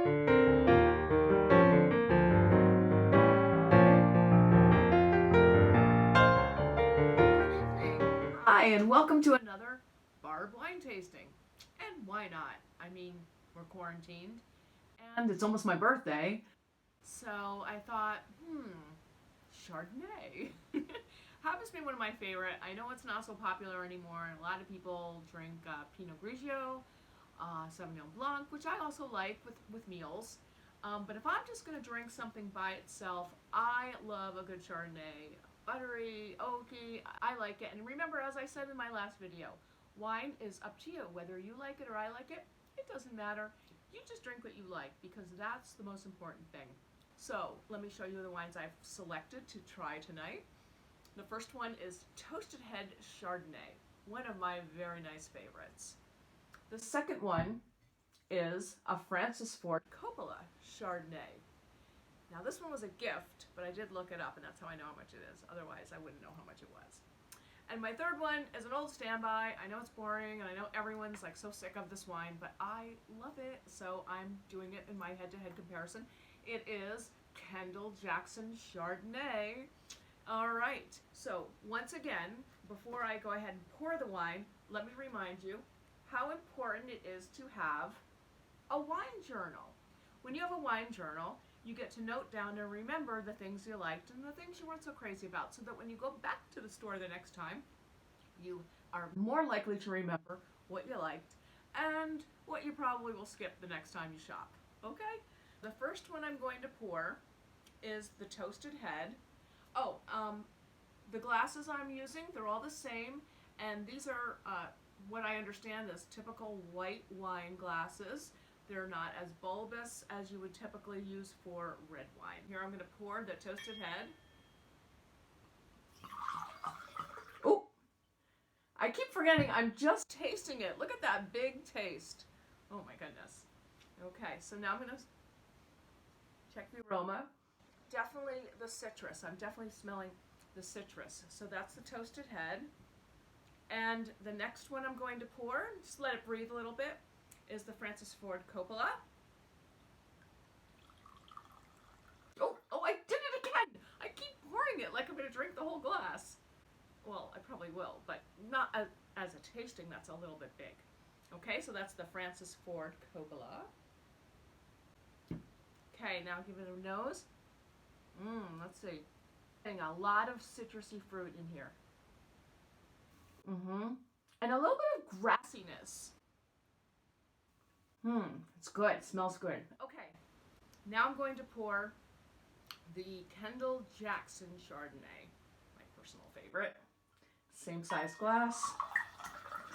Hi, and welcome to another Barb wine tasting. And why not? I mean, we're quarantined, and it's almost my birthday, so I thought, Chardonnay. Happens to be one of my favorite. I know it's not so popular anymore, and a lot of people drink Pinot Grigio, Sauvignon Blanc, which I also like with meals. But if I'm just going to drink something by itself, I love a good Chardonnay. Buttery, oaky, I like it. And remember, as I said in my last video, wine is up to you. Whether you like it or I like it, it doesn't matter. You just drink what you like, because that's the most important thing. So let me show you the wines I've selected to try tonight. The first one is Toasted Head Chardonnay, one of my very nice favorites. The second one is a Francis Ford Coppola Chardonnay. Now this one was a gift, but I did look it up, and that's how I know how much it is. Otherwise, I wouldn't know how much it was. And my third one is an old standby. I know it's boring, and I know everyone's like so sick of this wine, but I love it, so I'm doing it in my head-to-head comparison. It is Kendall Jackson Chardonnay. All right, so once again, before I go ahead and pour the wine, let me remind you how important it is to have a wine journal. When you have a wine journal, you get to note down and remember the things you liked and the things you weren't so crazy about, so that when you go back to the store the next time, you are more likely to remember what you liked and what you probably will skip the next time you shop. Okay? The first one I'm going to pour is the Toasted Head. Oh, the glasses I'm using, they're all the same, and these are what I understand as typical white wine glasses. They're not as bulbous as you would typically use for red wine. Here I'm going to pour the Toasted Head. Oh, I keep forgetting I'm just tasting it. Look at that big taste. Oh my goodness. Okay, so now I'm going to check the aroma. Definitely the citrus. I'm definitely smelling the citrus. So that's the Toasted Head. And the next one I'm going to pour, just let it breathe a little bit, is the Francis Ford Coppola. Oh, I did it again! I keep pouring it like I'm going to drink the whole glass. Well, I probably will, but not as a tasting, that's a little bit big. Okay, so that's the Francis Ford Coppola. Okay, now give it a nose. Let's see. Getting a lot of citrusy fruit in here. And a little bit of grassiness. It's good. It smells good. Okay, now I'm going to pour the Kendall Jackson Chardonnay, my personal favorite. Same size glass.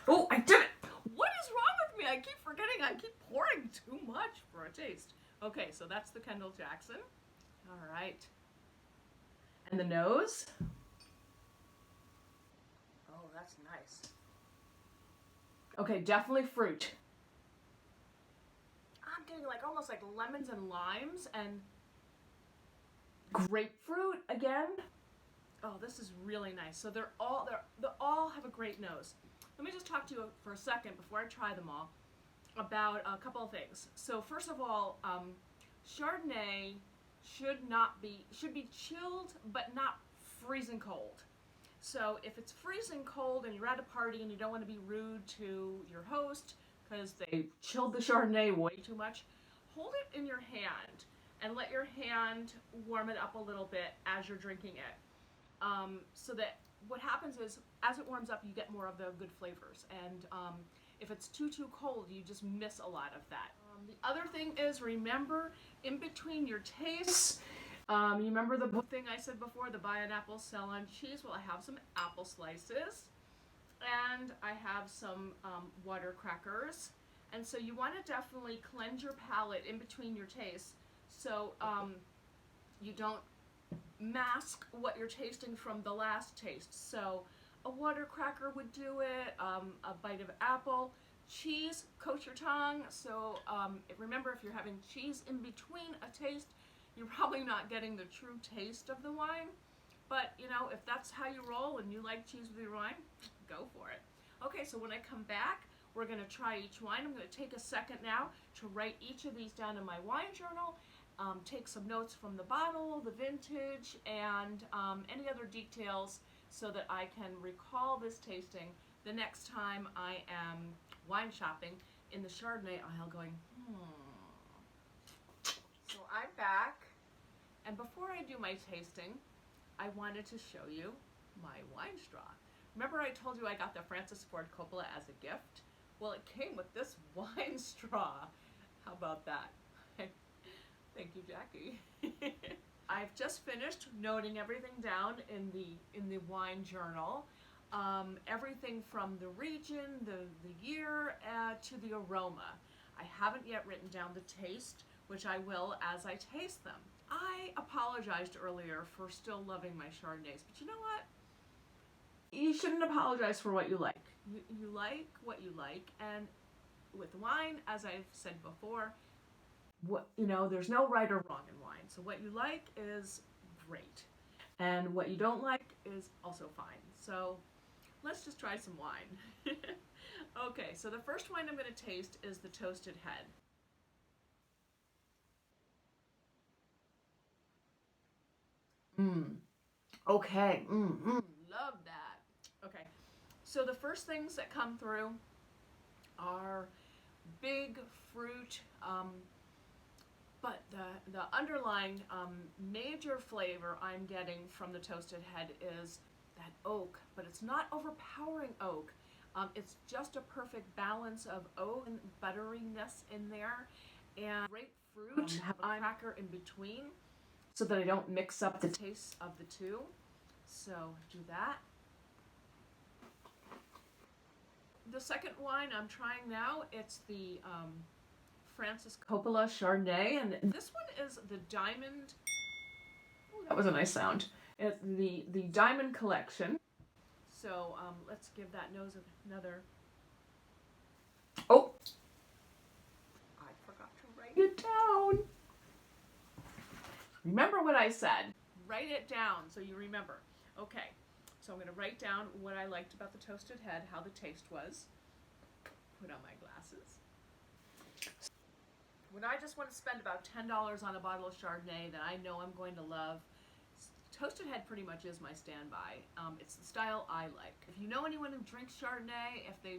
Oh, I did it! What is wrong with me? I keep forgetting. I keep pouring too much for a taste. Okay, so that's the Kendall Jackson. All right. And the nose. Oh, that's nice. Okay, definitely fruit. I'm getting like almost like lemons and limes and grapefruit again. Oh, this is really nice. So they all have a great nose. Let me just talk to you for a second before I try them all about a couple of things. So first of all, Chardonnay should be chilled but not freezing cold. So if it's freezing cold and you're at a party and you don't want to be rude to your host because they chilled the Chardonnay way too much, hold it in your hand and let your hand warm it up a little bit as you're drinking it. So that what happens is, as it warms up, you get more of the good flavors. And if it's too cold, you just miss a lot of that. The other thing is, remember, in between your tastes, you remember the thing I said before, the buy an apple, sell on cheese? Well, I have some apple slices, and I have some water crackers. And so you want to definitely cleanse your palate in between your tastes, so you don't mask what you're tasting from the last taste. So a water cracker would do it, a bite of apple. Cheese, coat your tongue. So remember, if you're having cheese in between a taste, you're probably not getting the true taste of the wine. But, you know, if that's how you roll and you like cheese with your wine, go for it. Okay, so when I come back, We're going to try each wine. I'm going to take a second now to write each of these down in my wine journal, take some notes from the bottle, the vintage, and any other details so that I can recall this tasting the next time I am wine shopping in the Chardonnay aisle going, So I'm back, and before I do my tasting, I wanted to show you my wine straw. Remember I told you I got the Francis Ford Coppola as a gift? Well, it came with this wine straw. How about that? Thank you, Jackie. I've just finished noting everything down in the wine journal. Everything from the region, the year, to the aroma. I haven't yet written down the taste, which I will as I taste them. I apologized earlier for still loving my Chardonnays, but you know what? You shouldn't apologize for what you like. You like what you like, and with wine, as I've said before, there's no right or wrong in wine. So what you like is great, and what you don't like is also fine. So let's just try some wine. Okay, so the first wine I'm going to taste is the Toasted Head. Okay. Love that. Okay. So the first things that come through are big fruit, but the underlying major flavor I'm getting from the Toasted Head is that oak, but it's not overpowering oak. It's just a perfect balance of oak and butteriness in there, and grapefruit. Have a cracker in between, so that I don't mix up the tastes of the two. So do that. The second wine I'm trying now, it's the Francis Coppola Chardonnay, and this one is the Diamond. Oh, that was a nice sound. It's the Diamond Collection. So let's give that nose another. Oh, I forgot to write it down. Remember what I said. Write it down so you remember. Okay, so I'm going to write down what I liked about the Toasted Head, how the taste was. Put on my glasses. When I just want to spend about $10 on a bottle of Chardonnay that I know I'm going to love, Toasted Head pretty much is my standby. It's the style I like. If you know anyone who drinks Chardonnay, if they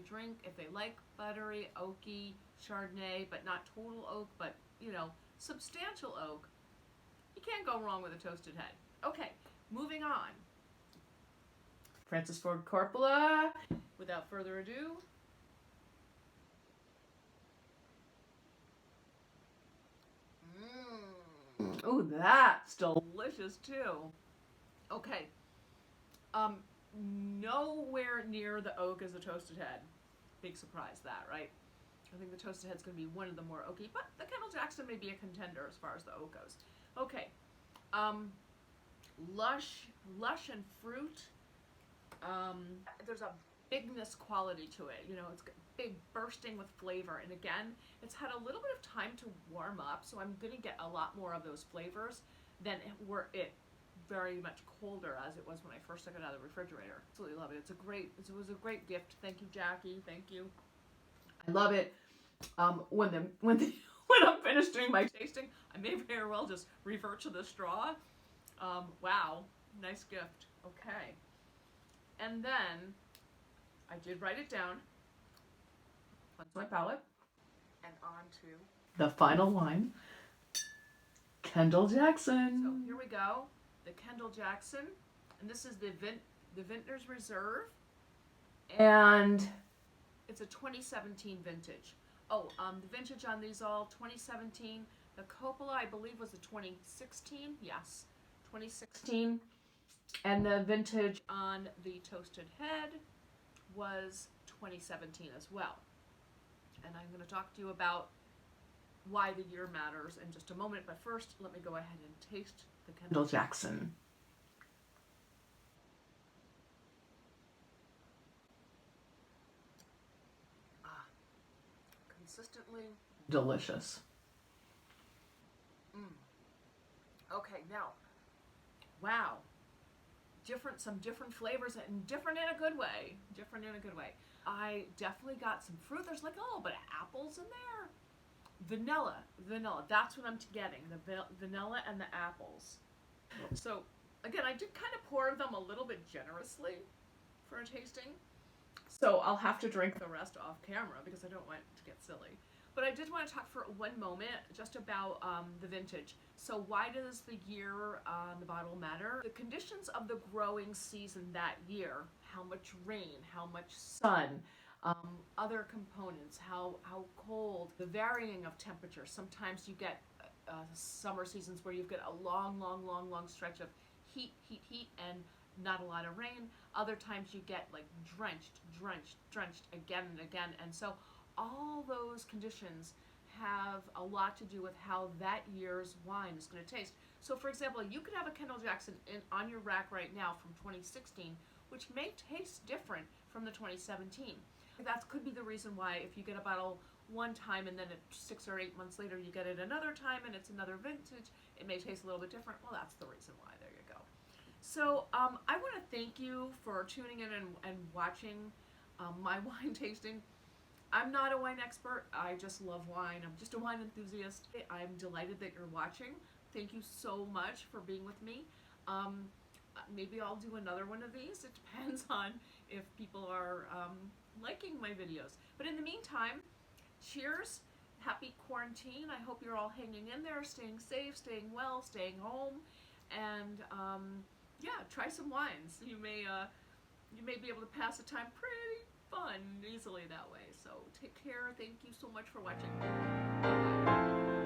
like buttery, oaky Chardonnay, but not total oak, but, substantial oak, you can't go wrong with a Toasted Head. Okay, moving on. Francis Ford Coppola. Without further ado. Oh, that's delicious too. Okay. Nowhere near the oak as a Toasted Head. Big surprise that, right? I think the Toasted Head's going to be one of the more oaky, but the Kendall Jackson may be a contender as far as the oak goes. Okay. Lush and fruit. There's a bigness quality to it. It's big, bursting with flavor. And again, it's had a little bit of time to warm up, so I'm going to get a lot more of those flavors than were it very much colder as it was when I first took it out of the refrigerator. Absolutely love it. It was a great gift. Thank you, Jackie. Thank you. I love it. When I'm finished doing my tasting, I may very well just revert to the straw. Wow, nice gift. Okay. And then I did write it down. Onto my palette. And on to the final wine, Kendall Jackson. So here we go. The Kendall Jackson. And this is the Vintner's Reserve. And it's a 2017 vintage. Oh, the vintage on these all, 2017. The Coppola, I believe, was a 2016. Yes, 2016. And the vintage on the Toasted Head was 2017 as well. And I'm going to talk to you about why the year matters in just a moment. But first, let me go ahead and taste the Kendall Jackson. Consistently delicious. Okay, now, wow. Some different flavors, and different in a good way. I definitely got some fruit. There's like a little bit of apples in there. Vanilla, that's what I'm getting, the vanilla and the apples. So again, I did kind of pour them a little bit generously for a tasting. So I'll have to drink the rest off camera because I don't want to get silly. But I did want to talk for one moment just about the vintage. So why does the year on the bottle matter? The conditions of the growing season that year, how much rain, how much sun, other components, how cold, the varying of temperature. Sometimes you get summer seasons where you get a long stretch of heat, and not a lot of rain. Other times you get like drenched again and again. And so all those conditions have a lot to do with how that year's wine is going to taste. So for example, you could have a Kendall Jackson on your rack right now from 2016, which may taste different from the 2017. That could be the reason why if you get a bottle one time and then 6 or 8 months later you get it another time and it's another vintage, it may taste a little bit different. Well, that's the reason why. There you go. So I want to thank you for tuning in and watching my wine tasting. I'm not a wine expert. I just love wine. I'm just a wine enthusiast. I'm delighted that you're watching. Thank you so much for being with me. Maybe I'll do another one of these. It depends on if people are liking my videos. But in the meantime, cheers. Happy quarantine. I hope you're all hanging in there, staying safe, staying well, staying home. And yeah, try some wines. You may be able to pass the time pretty fun easily that way. So take care. Thank you so much for watching. Bye.